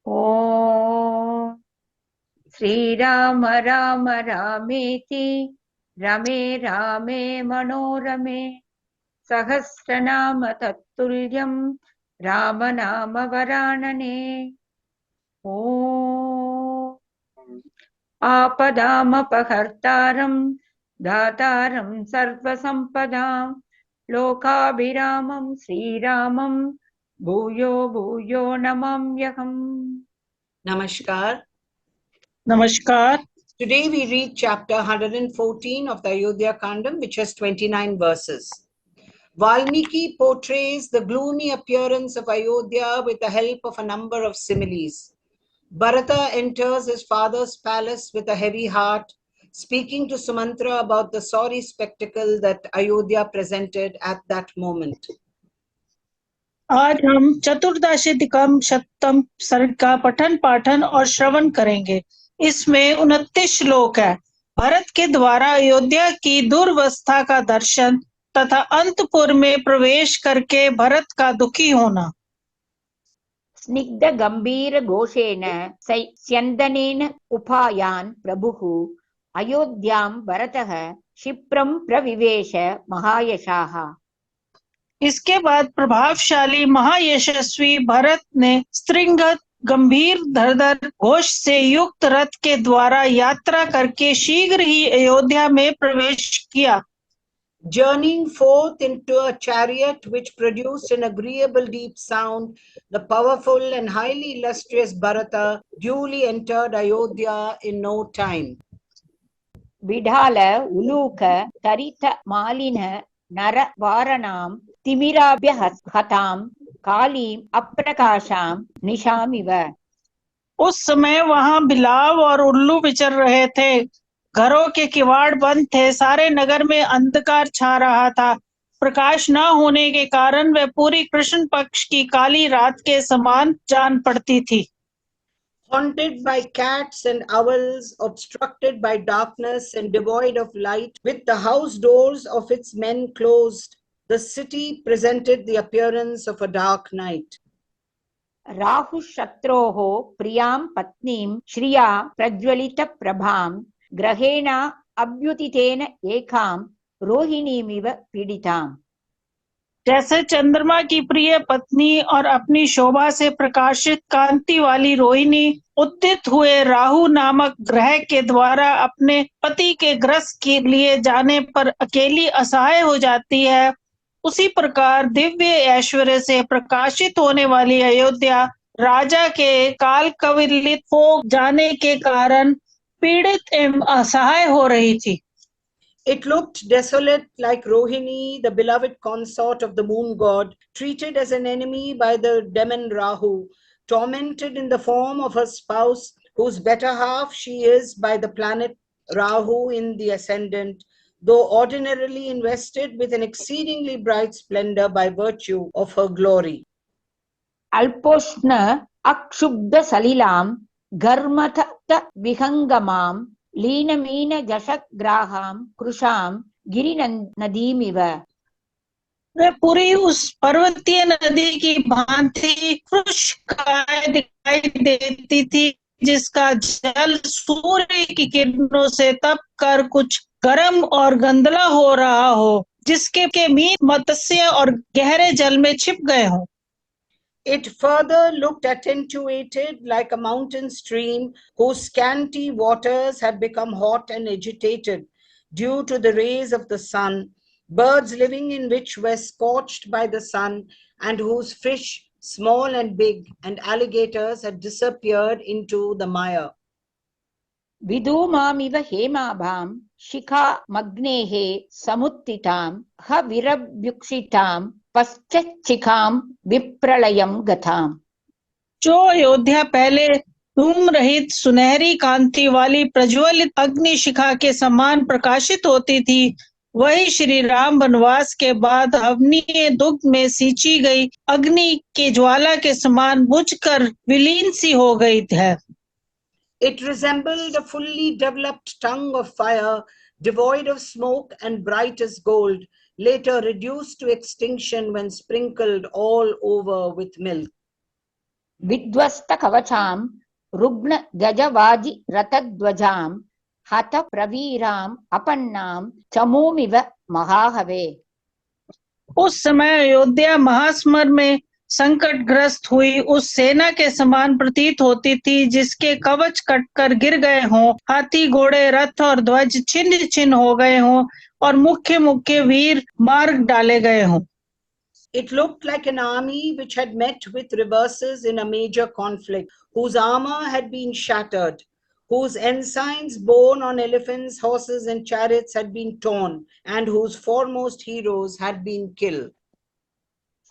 ॐ श्रीराम राम रामेति रमे रामे मनोरमे सहस्रनाम तत्तुल्यं रामनाम वरानने। ॐ आपदामपहर्तारं दातारं सर्वसम्पदां लोकाभिरामं श्रीरामं भूयो भूयो नमाम्यहम्। Namaskar. Namaskar. Today we read chapter 114 of the Ayodhya Kandam, which has 29 verses. Valmiki portrays the gloomy appearance of Ayodhya with the help of a number of similes. Bharata enters his father's palace with a heavy heart, speaking to Sumantra about the sorry spectacle that Ayodhya presented at that moment. आज हम चतुर्दशीतिकम शतम सर्ग का पठन पाठन और श्रवण करेंगे। इसमें 29 श्लोक है। भरत के द्वारा अयोध्या की दुर्वस्था का दर्शन तथा अंतपुर में प्रवेश करके भरत का दुखी होना। स्निग्ध गंभीर घोषेण स्यन्दनेन उपायान् प्रभुः अयोध्यां भरतः क्षिप्रं प्रविवेश महायशाः। इसके बाद प्रभावशाली महायशस्वी भरत ने स्त्रिंगत गंभीर धड़धड़ घोष से युक्त रथ के द्वारा यात्रा करके शीघ्र ही अयोध्या में प्रवेश किया। Journeying forth into a chariot which produced an agreeable deep sound, the powerful and highly illustrious Bharata duly entered Ayodhya in no time. विढाल Uluka Tarit मालिन नर वारणां तिमिराभ्य हतां कालीं अप्रकाशां निशामिव। उस समय वहां बिलाव और उल्लू विचर रहे थे। घरों के किवाड़ बंद थे। सारे नगर में अंधकार छा रहा था। प्रकाश न होने के कारण वह पूरी कृष्ण पक्ष की काली रात के समान जान पड़ती थी। Haunted by cats and owls, obstructed by darkness and devoid of light, with the house doors of its men closed, the city presented the appearance of a dark night. Rahu शत्रोः प्रियां पत्नीं श्रिया प्रज्वलित प्रभां ग्रहेण अभ्युदितेन एकां रोहिणीमिव पीडिताम्। जैसे चंद्रमा की प्रिय पत्नी और अपनी शोभा से प्रकाशित कांति वाली रोहिणी उद्दित हुए राहु नामक ग्रह के द्वारा अपने पति के ग्रस के लिए जाने पर अकेली असहाय हो जाती है, उसी प्रकार दिव्य ऐश्वर्य से प्रकाशित होने वाली अयोध्या राजा के काल कविलित हो जाने के कारण पीड़ित एवं असहाय हो रही थी। It looked desolate like Rohini, the beloved consort of the moon god, treated as an enemy by the demon Rahu, tormented in the form of her spouse, whose better half she is by the planet Rahu in the ascendant, though ordinarily invested with an exceedingly bright splendor by virtue of her glory. अल्पोष्ण अक्षुब्ध सलिलां घर्मथ विहंगमां लीनमीन जशग्राहां कृशां गिरिनदीमिव। वह पूरी उस पर्वतीय नदी की भांति शुष्काय दिखाई देती थी, जिसका जल सूर्य की किरणों से तप कर कुछ गर्म और गंदला हो रहा हो, जिसके मीन मत्स्य और गहरे जल में छिप गए हों। It further looked attenuated like a mountain stream whose scanty waters had become hot and agitated due to the rays of the sun, birds living in which were scorched by the sun, and whose fish, small and big, and alligators had disappeared into the mire. विधूमामिव हेमाभां शिखा मग्नेः समुत्थितां हविरभ्युक्षितां पश्चिकां विप्रलयं गताम्। जो अयोध्या पहले धूम रहित सुनहरी कांति वाली प्रज्वलित अग्नि शिखा के समान प्रकाशित होती थी, वही श्री राम वनवास के बाद अवनीय दुग्ध में सींची गई अग्नि के ज्वाला के समान बुझकर विलीन सी हो गई है। It resembled a fully developed tongue of fire, devoid of smoke and bright as gold, later reduced to extinction when sprinkled all over with milk. विध्वस्त कवचाम रुग्ण गजवाजि रथध्वजाम हत प्रवीराम अपन्नाम चमूमिव महाहवे। उस समय अयोध्या महासमर में संकटग्रस्त हुई उस सेना के समान प्रतीत होती थी जिसके कवच कटकर गिर गए हों, हाथी घोड़े रथ और ध्वज छिन्न छिन्न हो गए हों और मुख्य मुख्य वीर मार डाले गए हों। It looked like an army which had met with reverses in a major conflict, whose armor had been shattered, whose ensigns borne on elephants, horses, and chariots had been torn, and whose foremost heroes had been killed.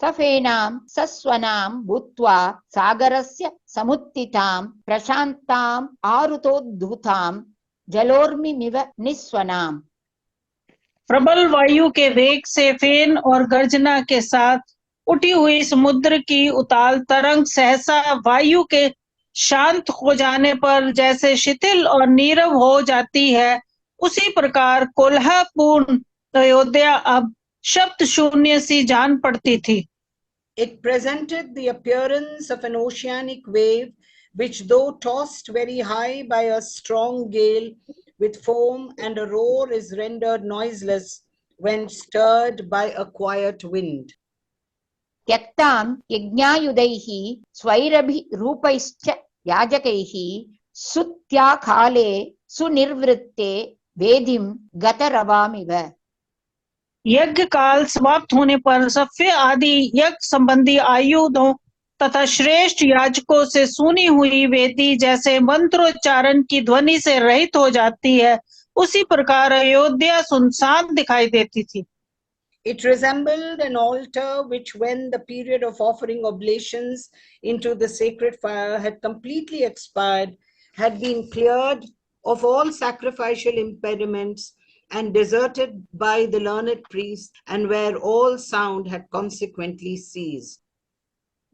सफेनां सस्वनां भूत्वा सागरस्य समुत्थितां प्रशान्तां आरुतोद्धूतां जलोर्मिमिव निस्वनाम्। प्रबल वायु के वेग से फेन और गर्जना के साथ उठी हुई समुद्र की उताल तरंग सहसा वायु के शांत हो जाने पर जैसे शिथिल और नीरव हो जाती है, उसी प्रकार कोलाहलपूर्ण अयोध्या अब शब्द शून्य सी जान पड़ती थी। It presented the appearance of an oceanic wave, which though tossed very high by a strong gale with foam and a roar is rendered noiseless when stirred by a quiet wind. त्यक्तां यज्ञायुधैः स्वैरभिरूपैश्च याजकैः सुत्याकाले सुनिर्वृत्ते वेदिं गतरवामिव। यज्ञ काल समाप्त होने पर सफे आदि यज्ञ संबंधी आयुधों तथा श्रेष्ठ याजकों से सुनी हुई वेदी जैसे मंत्रोच्चारण की ध्वनि से रहित हो जाती है, उसी प्रकार अयोध्या सुनसान दिखाई देती थी। It resembled an altar which, when the period of offering oblations into the sacred fire had completely expired, had been cleared of all sacrificial impediments and deserted by the learned priests, and where all sound had consequently ceased.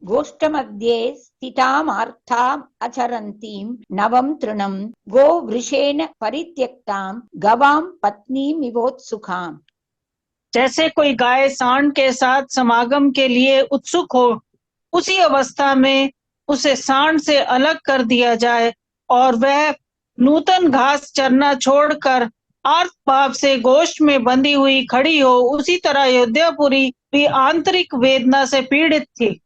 गोष्ठमध्ये स्थितामार्ताम् अचरन्तीं नवं तृणं गोवृषेण परित्यक्तां गवां पत्नीमिवोत्सुकाम्। जैसे कोई गाय सांड के साथ समागम के लिए उत्सुक हो, उसी अवस्था में उसे सांड से अलग कर दिया जाए और वह नूतन घास चरना छोड़कर आर्त भाव से गोष्ठ में बंधी हुई खड़ी हो, उसी तरह अयोध्यापुरी भी आंतरिक वेदना से पीड़ित थी।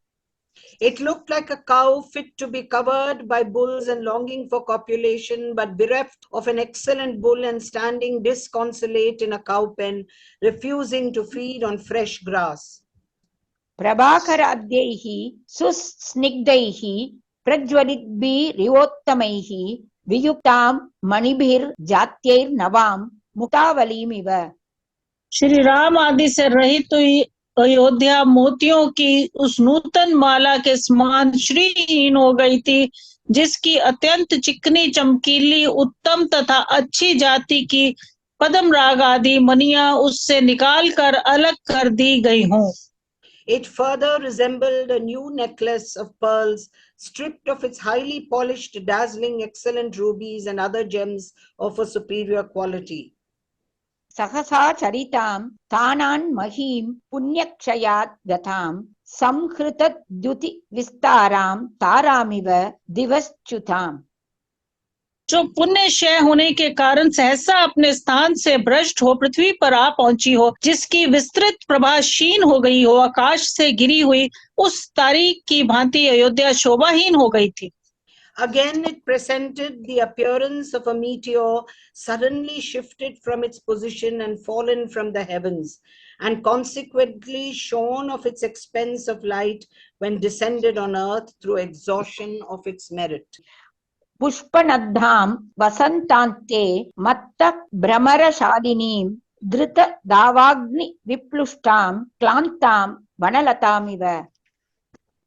It looked like a cow fit to be covered by bulls and longing for copulation, but bereft of an excellent bull and standing disconsolate in a cow pen, refusing to feed on fresh grass. प्रभाकराद्यैः सुस्निग्धैः प्रज्वलिद्भिरिवोत्तमैः वियुक्तां मणिभिर्जात्यैर्नवां मुक्तावलीमिव। Shri Ram आदि से रहित हुई अयोध्या मोतियों की उस नूतन माला के समान श्रीहीन हो गई थी, जिसकी अत्यंत चिकनी चमकीली उत्तम तथा अच्छी जाति की पद्म राग आदि मणियां उससे निकाल कर अलग कर दी गई हों। It further resembled a new necklace of pearls, stripped of its highly polished, dazzling, excellent rubies and other gems of a superior quality. सहसा चरितां तानान् महीं पुण्यक्षयात् गतां संहृतद्युति विस्तारां तारामिव दिवश्च्युताम्। जो पुण्य क्षय होने के कारण सहसा अपने स्थान से भ्रष्ट हो पृथ्वी पर आ पहुंची हो, जिसकी विस्तृत प्रभा क्षीण हो गई हो, आकाश से गिरी हुई उस तारीख की भांति अयोध्या शोभाहीन हो गई थी। Again, it presented the appearance of a meteor suddenly shifted from its position and fallen from the heavens, and consequently shorn of its expense of light when descended on earth through exhaustion of its merit. पुष्पनद्धां वसन्तान्ते मत्त भ्रमरशालिनीं धृत दावाग्नि विप्लुष्टां क्लान्तां वनलतामिव।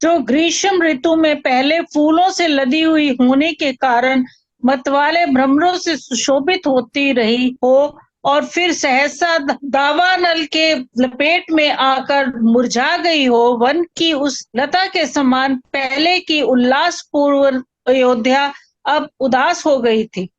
जो ग्रीष्म ऋतु में पहले फूलों से लदी हुई होने के कारण मतवाले भ्रमरों से सुशोभित होती रही हो और फिर सहसा दावानल के लपेट में आकर मुरझा गई हो, वन की उस लता के समान पहले की उल्लासपूर्व अयोध्या अब उदास हो गई थी।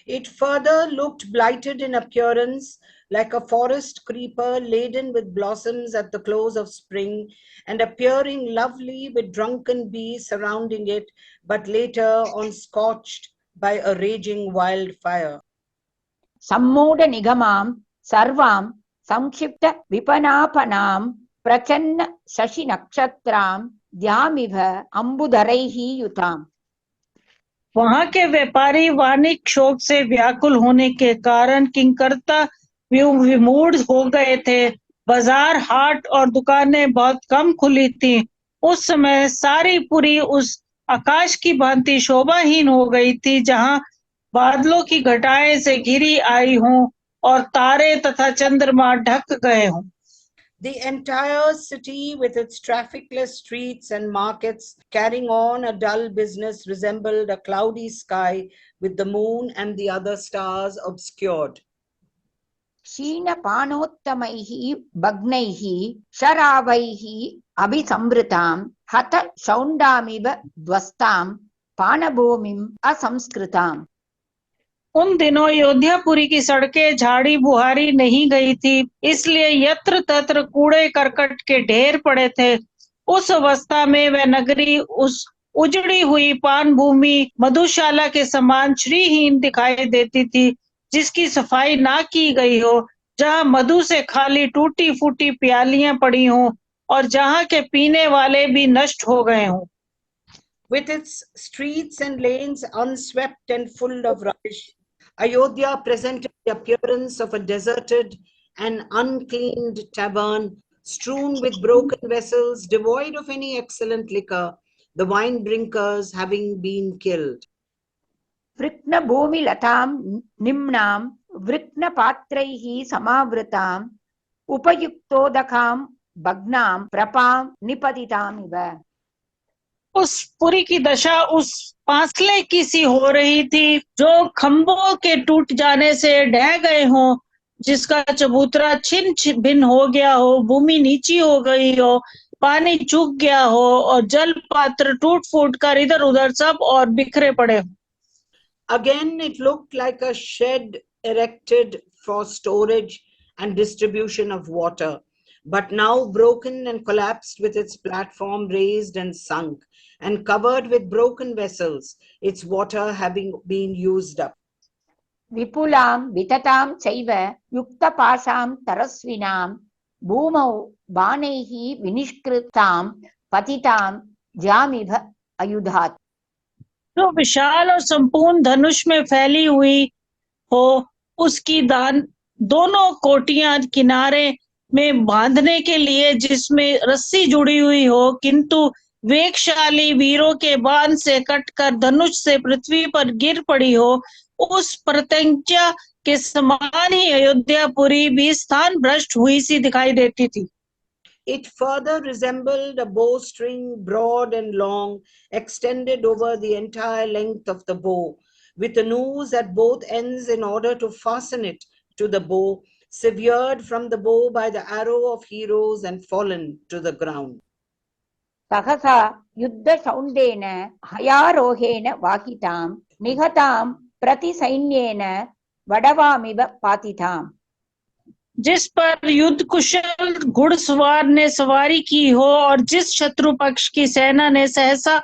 It further looked blighted in appearance, like a forest creeper laden with blossoms at the close of spring, and appearing lovely with drunken bees surrounding it, but later on scorched by a raging wildfire. सम्मूढ निगमां सर्वां संक्षिप्त विपनापनां प्रचन्न शशि नक्षत्रां द्यामिव अम्बुधरैः युताम्। वहां के व्यापारी वाणिक शोक से व्याकुल होने के कारण किंकरता विमूढ़ हो गए थे। बाजार, हाट और दुकानें बहुत कम खुली थी। उस समय सारी पुरी उस आकाश की भांति शोभाहीन हो गई थी जहां बादलों की घटाएं से घिरी आई हों और तारे तथा चंद्रमा ढक गए हों। The entire city with its trafficless streets and markets carrying on a dull business resembled a cloudy sky with the moon and the other stars obscured. क्षीणपानोत्तमैः भग्नैः शरावैः अभिसंवृतां हत शौण्डामिव ध्वस्तां पानभूमिम् असंस्कृताम्। उन दिनों अयोध्यापुरी की सड़कें झाड़ी बुहारी नहीं गई थी, इसलिए यत्र तत्र कूड़े करकट के ढेर पड़े थे। उस अवस्था में वह नगरी उस उजड़ी हुई पान भूमि मधुशाला के समान श्रीहीन दिखाई देती थी, जिसकी सफाई ना की गई हो, जहां मधु से खाली टूटी फूटी प्यालियां पड़ी हों और जहां के पीने वाले भी नष्ट हो गए हों। With its streets and lanes unswept and full of rubbish, Ayodhya presented the appearance of a deserted and uncleaned tavern, strewn with broken vessels, devoid of any excellent liquor, the wine drinkers having been killed. वृक्न भूमिलतां निम्नां वृक्न पात्रैः समावृतां उपयुक्तोदकां भग्नां प्रपां निपतितामिव। उस पुरी की दशा उस पांसले की सी हो रही थी जो खंभों के टूट जाने से ढह गए हों, जिसका चबूतरा छिन्न भिन्न हो गया हो, भूमि नीची हो गई हो, पानी सूख गया हो और जल पात्र टूट फूट कर इधर उधर सब और बिखरे पड़े हों। Again, it looked like a shed erected for storage and distribution of water, but now broken and collapsed with its platform raised and sunk, and covered with broken vessels, its water having been used up. विपुलां विततां चैव युक्तपाशां तरस्विनां भूमौ बाणैः विनिष्कृतां पतितां ज्यामिव अयुधात्। जो विशाल और संपूर्ण धनुष में फैली हुई हो, उसकी दोनों कोटियां किनारे में बांधने के लिए जिसमें रस्सी जुड़ी हुई हो, किंतु वेगशाली वीरों के बाण से कटकर धनुष से पृथ्वी पर गिर पड़ी हो, उस प्रत्यंचा के समान ही अयोध्यापुरी भी स्थान भ्रष्ट हुई सी दिखाई देती थी। It further resembled a bowstring, broad and long, extended over the entire length of the bow, with a noose at both ends in order to fasten it to the bow, severed from the bow by the arrow of heroes and fallen to the ground. सहसा युद्धशौण्डेन हयारोहेण वाहितां निहतां प्रतिसैन्येन वडवामिव पातिताम्। जिस पर युद्ध कुशल घुड़सवार ने सवारी की हो और जिस शत्रु पक्ष की सेना ने सहसा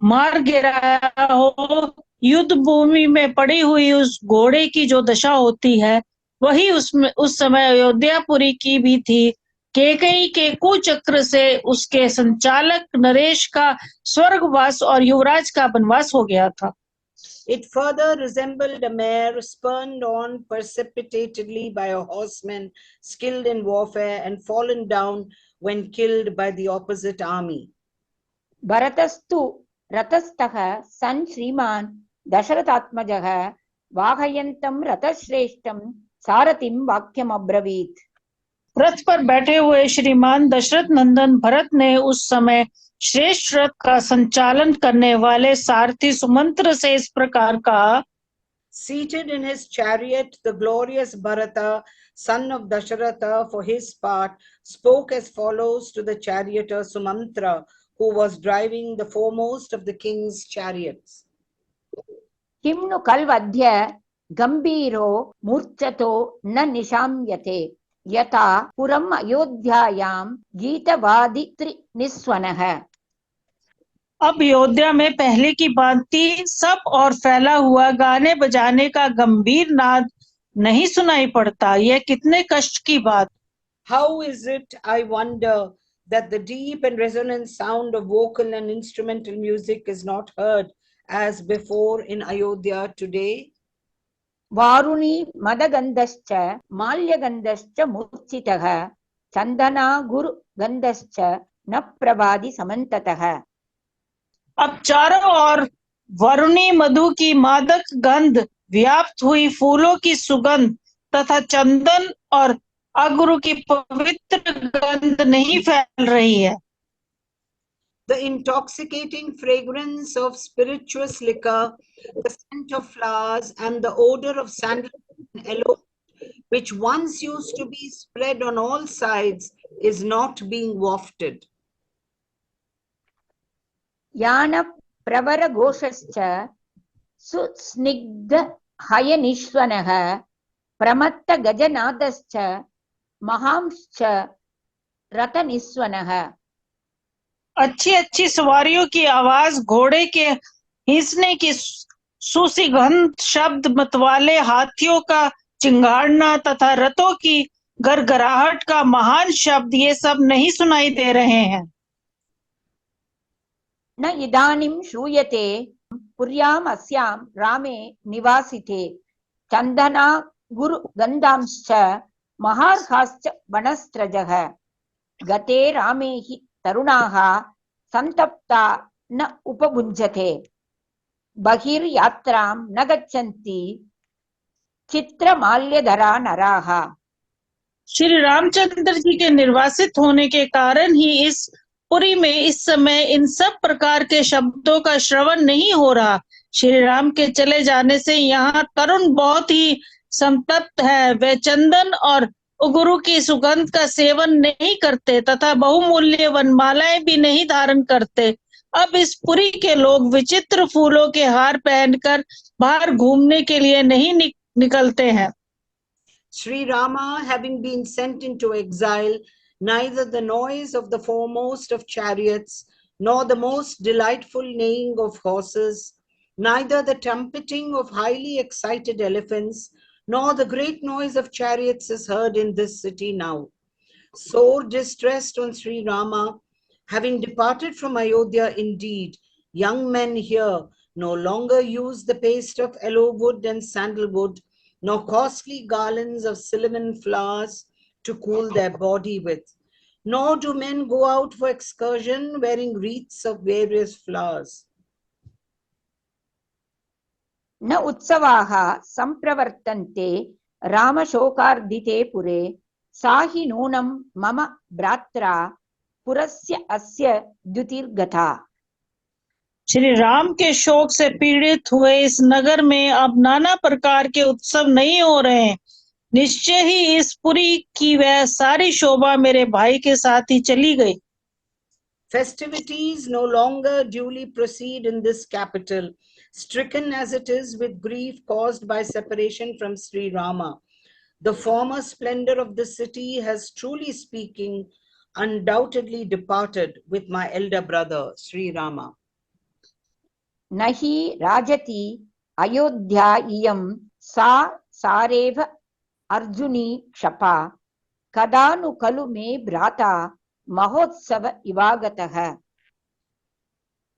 मार गिराया हो, युद्ध भूमि में पड़ी हुई उस घोड़े की जो दशा होती है, वही उस समय अयोध्यापुरी की भी थी। कैकेयी के कुचक्र से उसके संचालक नरेश का स्वर्गवास और युवराज का वनवास हो गया था। It further resembled a mare spurred on precipitately by a horseman skilled in warfare and fallen down when killed by the opposite army. भरतस्तु रथस्थः सन् श्रीमान् दशरथात्मजः वाहयन्तं रथश्रेष्ठं सारथिं वाक्यमब्रवीत्। रथ पर बैठे हुए श्रीमान दशरथ नंदन भरत ने उस समय श्रेष्ठ रथ का संचालन करने वाले सारथी सुमंत्र से इस प्रकार कहा। Seated in his chariot, the glorious Bharata, son of Dasharatha, for his part, spoke as follows to the charioteer Sumantra, who was driving the foremost of the king's chariots. किं नु कल्वद्य गंभीरो मूर्छतो न निशाम्यते यथा पुरम अयोध्यायां गीतवादित्री निस्वनः। अब अयोध्या में पहले की भांति सब और फैला हुआ गाने बजाने का गंभीर नाद नहीं सुनाई पड़ता। यह कितने कष्ट की बात। How is it, I wonder, that the deep and resonant sound of vocal and instrumental music is not heard as before in Ayodhya today? वारुणी मदगन्धश्च माल्यगन्धश्च मूर्छितः चन्दना गुरुगन्धश्च न प्रभाति समन्ततः। अब चारों ओर वरुणी मधु की मादक गंध व्याप्त हुई, फूलों की सुगंध तथा चंदन और अगुरु की पवित्र गंध नहीं फैल रही है। The intoxicating fragrance of spirituous liquor, the scent of flowers, and the odor of sandalwood and aloe, which once used to be spread on all sides, is not being wafted. यान प्रवर घोषश्च सुस्निग्ध हयनिश्वनः प्रमत्त गजनादश्च महांश्च रतनिस्वनः। अच्छी अच्छी सवारियों की आवाज, घोड़े के हिंसने की सुसिगंध शब्द, मतवाले हाथियों का चिंगाड़ना तथा रथों की गरगराहट का महान शब्द, ये सब नहीं सुनाई दे रहे हैं। न इदानीं श्रूयते पुर्याम् अस्यां रामे निवासिते चन्दना गुरुगन्धांश्च महार्हाश्च वनस्रजः। गते रामे हि तरुणाः संतप्ता न उपभुञ्जते बहिर्यात्रां न गच्छन्ति चित्रमाल्यधरा नराः। श्री रामचंद्र जी के निर्वासित होने के कारण ही इस पुरी में इस समय इन सब प्रकार के शब्दों का श्रवण नहीं हो रहा। श्री राम के चले जाने से यहाँ तरुण बहुत ही संतप्त है। वे चंदन और उगुरु की सुगंध का सेवन नहीं करते तथा बहुमूल्य वनमालाएं भी नहीं धारण करते। अब इस पुरी के लोग विचित्र फूलों के हार पहनकर बाहर घूमने के लिए नहीं निकलते हैं। Sri Rama, having been sent into exile, neither the noise of the foremost of chariots, nor the most delightful neighing of horses, neither the trumpeting of highly excited elephants, nor the great noise of chariots is heard in this city now. Sore distressed on Sri Rama, having departed from Ayodhya indeed, young men here no longer use the paste of aloe wood and sandalwood, nor costly garlands of cinnamon flowers to cool their body with, nor do men go out for excursion wearing wreaths of various flowers. न उत्सवाः संप्रवर्तन्ते रामशोकार्दिते पुरे साहि नूनं मम भ्रात्रा पुरस्य अस्य द्युतिर्गता। श्री राम के शोक से पीड़ित हुए इस नगर में अब नाना प्रकार के उत्सव नहीं हो रहे हैं। निश्चय ही इस पुरी की वह सारी शोभा मेरे भाई के साथ ही चली गई। Festivities no longer duly proceed in this capital, stricken as it is with grief caused by separation from Sri Rama. The former splendor of the city has, truly speaking, undoubtedly departed with my elder brother, Sri Rama. नहि राजति अयोध्या इयं सा सारेव अर्जुनी क्षपा कदानु खलु मे भ्राता महोत्सव इवागतः।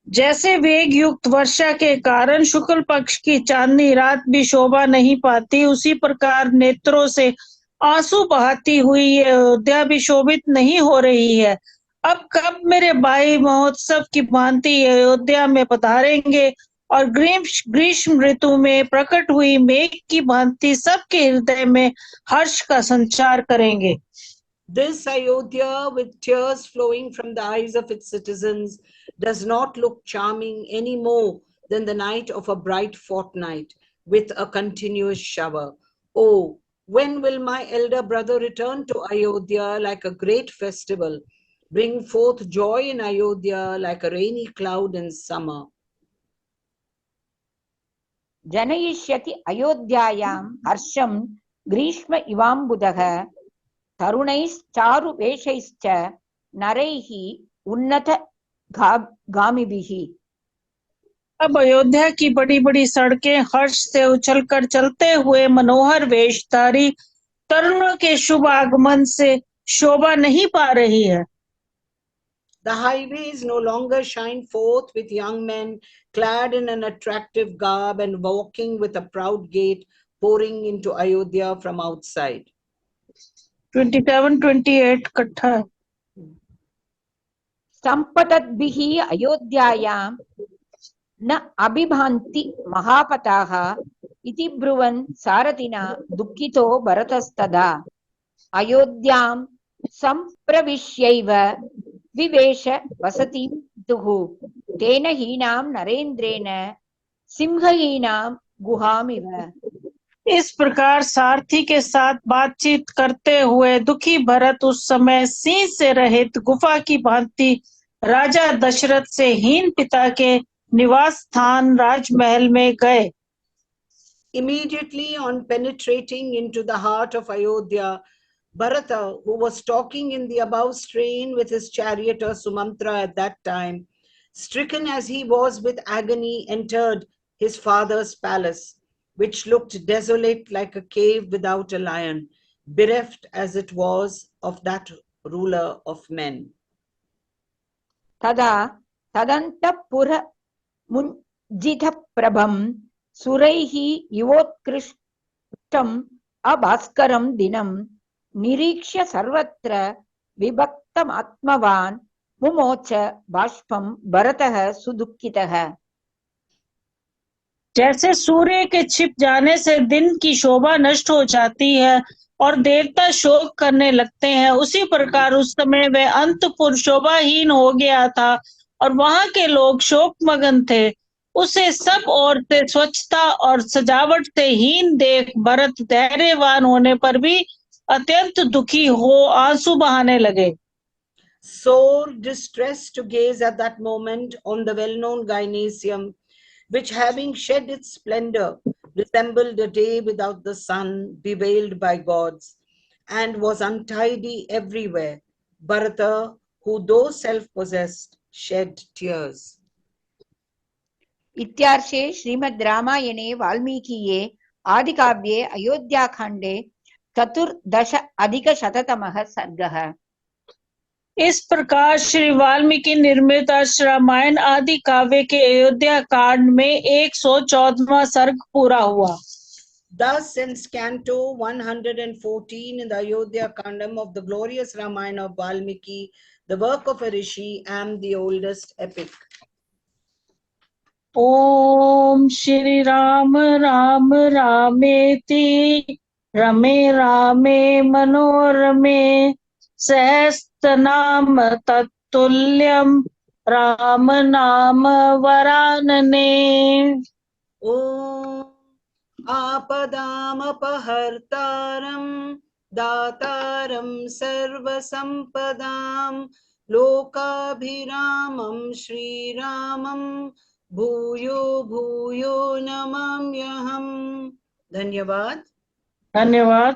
जैसे वेग युक्त वर्षा के कारण शुक्ल पक्ष की चांदनी रात भी शोभा नहीं पाती, उसी प्रकार नेत्रों से आंसू बहाती हुई ये अयोध्या भी शोभित नहीं हो रही है। अब कब मेरे भाई महोत्सव की भांति अयोध्या में पधारेंगे और ग्रीष्म ऋतु में प्रकट हुई मेघ की भांति सबके हृदय में हर्ष का संचार करेंगे। This Ayodhya, with tears flowing from the eyes of its citizens, does not look charming any more than the night of a bright fortnight with a continuous shower. Oh, when will my elder brother return to Ayodhya like a great festival, bring forth joy in Ayodhya like a rainy cloud in summer? जनयिष्यति अयोध्यायां हर्षं ग्रीष्म इवाम्बुधः तरुणैश्चारुवेषैश्च नरैः उन्नत गामिभिः। अब अयोध्या की बड़ी बड़ी सड़कें हर्ष से उछलकर चलते हुए मनोहर वेशधारी तरुणों के शुभ आगमन से शोभा नहीं पा रही है। The highways no longer shine forth with young men clad in an attractive garb and walking with a proud gait, pouring into Ayodhya from outside. 27-28 इकट्ठा है। सम्पतद्भिः अयोध्यायां न अभिभान्ति महापताः इति ब्रुवन् सारथिना दुःखितो भरतस्तदा अयोध्यां सम्प्रविश्यैव विवेश वसतिं पितुः तेन हीनां नरेन्द्रेण सिंहहीनां गुहामिव। इस प्रकार सारथी के साथ बातचीत करते हुए दुखी भरत उस समय सिंह से रहित गुफा की भांति राजा दशरथ से हीन पिता के निवास स्थान राजमहल में गए। Immediately on penetrating into the heart of Ayodhya, Bharata, who was talking in the above strain with his charioteer Sumantra at that time, stricken as he was with agony, entered his father's palace, which looked desolate like a cave without a lion, bereft as it was of that ruler of men. तदा तदन्तःपुर मुञ्जितप्रभं सुरैः इवोत्कृष्टम् अभास्करं दिनं निरीक्ष्य सर्वत्र विभक्तमात्मवान् मुमोच बाष्पं भरतः सुदुःखितः। जैसे सूर्य के छिप जाने से दिन की शोभा नष्ट हो जाती है और देवता शोक करने लगते हैं, उसी प्रकार उस समय वह अंतपुर शोभाहीन हो गया था और वहां के लोग शोक मगन थे। उसे सब ओर से स्वच्छता और सजावट से हीन देख भरत धैर्यवान होने पर भी अत्यंत दुखी हो आंसू बहाने लगे। Sore distressed to gaze at that moment on the well-known gymnasium, which having shed its splendor, resembled a day without the sun, bewailed by gods, and was untidy everywhere, Bharata, who though self-possessed, shed tears. इत्यार्षे श्रीमद् रामायणे वाल्मीकिये आदिकाव्ये अयोध्याकाण्डे 14+ सर्गः। इस प्रकार श्री वाल्मीकि निर्मित रामायण आदि काव्य के अयोध्या कांड में 114वां सर्ग पूरा हुआ। Thus ends Canto 114 in the Ayodhya Kandam of the glorious Ramayana of Valmiki, the work of a rishi and the oldest epic. ओम श्री राम राम रामेति रमे रामे मनोरमे सहस्रनाम तत्तुल्यं राम नाम वरानने। Om Apadamapahārtāram Dātāram Sarvasampadam Lokabhiramam Shri Ramam Bhuyo Bhuyo Namamyaham. Dhanyavad. धन्यवाद।